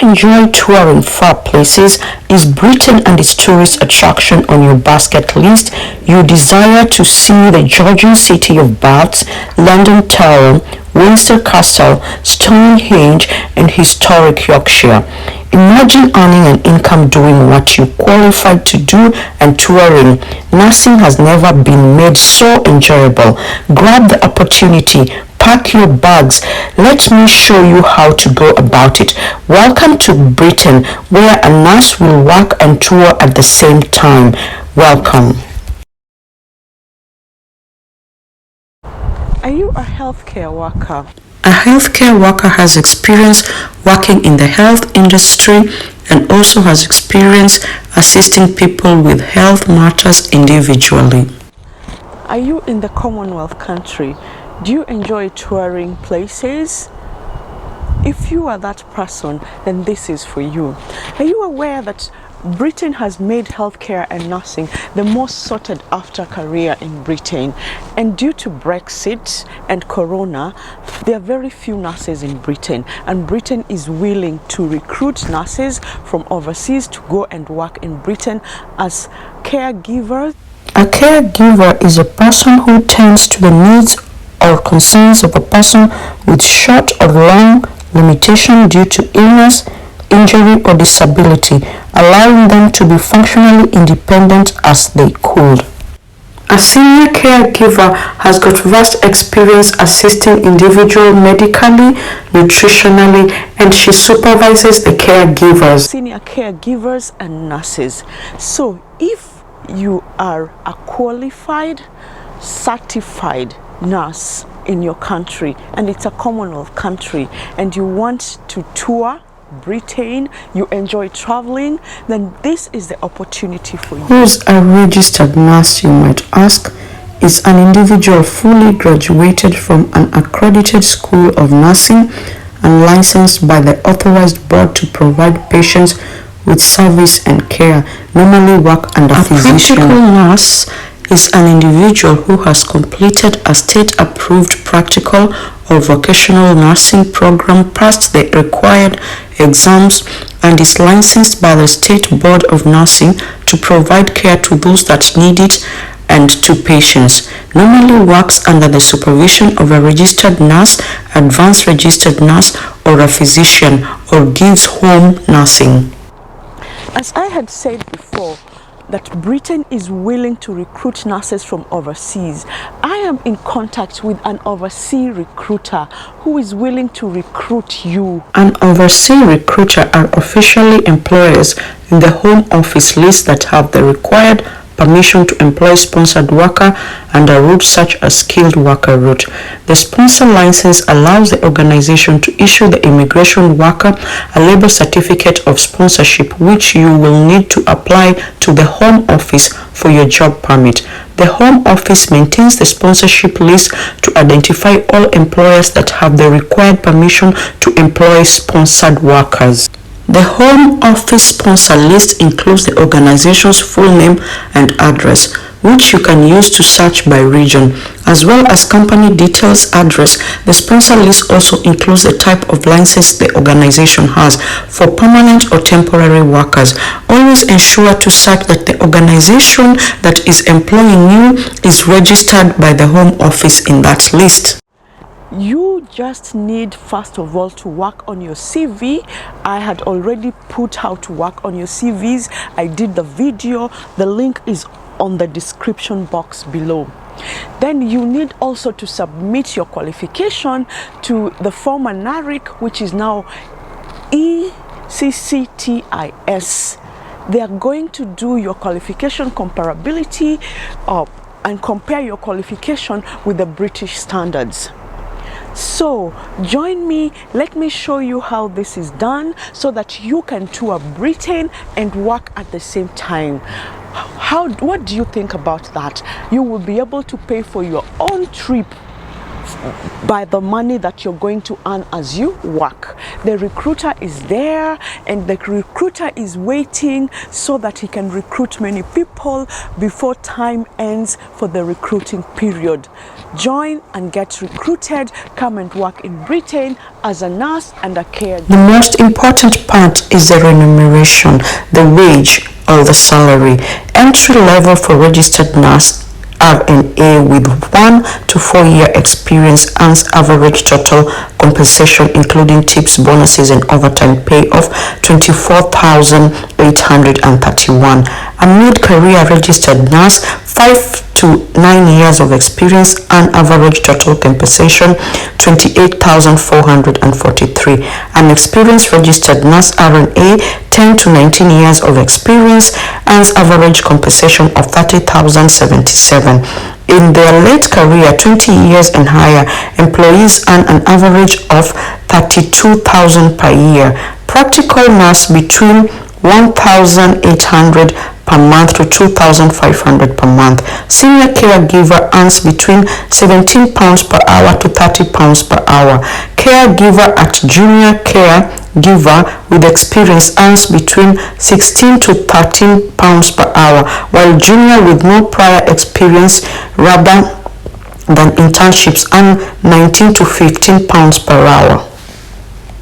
enjoy touring far places? Is Britain and its tourist attraction on your basket list? You desire to see the Georgian city of Baths, London Tower, Windsor Castle, Stonehenge, and historic Yorkshire. Imagine earning an income doing what you qualified to do and touring. Nursing has never been made so enjoyable. Grab the opportunity. Pack your bags. Let me show you how to go about it. Welcome to Britain, where a nurse will work and tour at the same time. Welcome. Are you a healthcare worker? A healthcare worker has experience working in the health industry and also has experience assisting people with health matters individually. Are you in the Commonwealth country? Do you enjoy touring places? If you are that person, then this is for you. Are you aware that Britain has made healthcare and nursing the most sought after career in Britain? And due to Brexit and Corona, there are very few nurses in Britain, and Britain is willing to recruit nurses from overseas to go and work in Britain as caregivers. A caregiver is a person who tends to the needs or concerns of a person with short or long limitation due to illness, injury, or disability, allowing them to be functionally independent as they could. A senior caregiver has got vast experience assisting individuals medically, nutritionally, and she supervises the caregivers. Senior caregivers and nurses. So if you are a qualified, certified nurse in your country, and it's a Commonwealth country, and you want to tour Britain, you enjoy traveling, then this is the opportunity for you. Who's a registered nurse, you might ask? Is an individual fully graduated from an accredited school of nursing and licensed by the authorized board to provide patients with service and care, normally work under a physician. Practical nurse is an individual who has completed a state-approved practical or vocational nursing program, passed the required exams, and is licensed by the State Board of Nursing to provide care to those that need it and to patients. Normally works under the supervision of a registered nurse, advanced registered nurse, or a physician, or gives home nursing. As I had said before, that Britain is willing to recruit nurses from overseas. I am in contact with an overseas recruiter who is willing to recruit you. An overseas recruiter are officially employers in the Home Office list that have the required permission to employ sponsored worker and a route such as skilled worker route. The sponsor license allows the organization to issue the immigration worker a labor certificate of sponsorship, which you will need to apply to the Home Office for your job permit. The Home Office maintains the sponsorship list to identify all employers that have the required permission to employ sponsored workers. The Home Office sponsor list includes the organization's full name and address, which you can use to search by region, as well as company details address. The sponsor list also includes the type of license the organization has for permanent or temporary workers. Always ensure to search that the organization that is employing you is registered by the Home Office in that list. You just need, first of all, to work on your CV. I had already put how to work on your CVs. I did the video. The link is on the description box below. Then you need also to submit your qualification to the former NARIC, which is now ECCTIS. They are going to do your qualification comparability and compare your qualification with the British standards. So join me, let me show you how this is done so that you can tour Britain and work at the same time. What do you think about that? You will be able to pay for your own trip by the money that you're going to earn as you work. The recruiter is there, and the recruiter is waiting so that he can recruit many people before time ends for the recruiting period. Join and get recruited. Come and work in Britain as a nurse and a caregiver. The most important part is the remuneration, the wage or the salary. Entry level for registered nurse RNA with 1 to 4 year experience earns average total compensation including tips, bonuses and overtime pay of 24,831. A mid-career registered nurse 5 to 9 years of experience and average total compensation 28,443. An experienced registered nurse RNA 10 to 19 years of experience earns average compensation of 30,077. In their late career, 20 years and higher, employees earn an average of 32,000 per year. Practical nurse between 1,800 per month to 2,500 per month. Senior caregiver earns between £17 per hour to £30 per hour. Caregiver at junior caregiver with experience earns between £16 to £13 per hour, while junior with no prior experience rather than internships earn £19 to £15 per hour.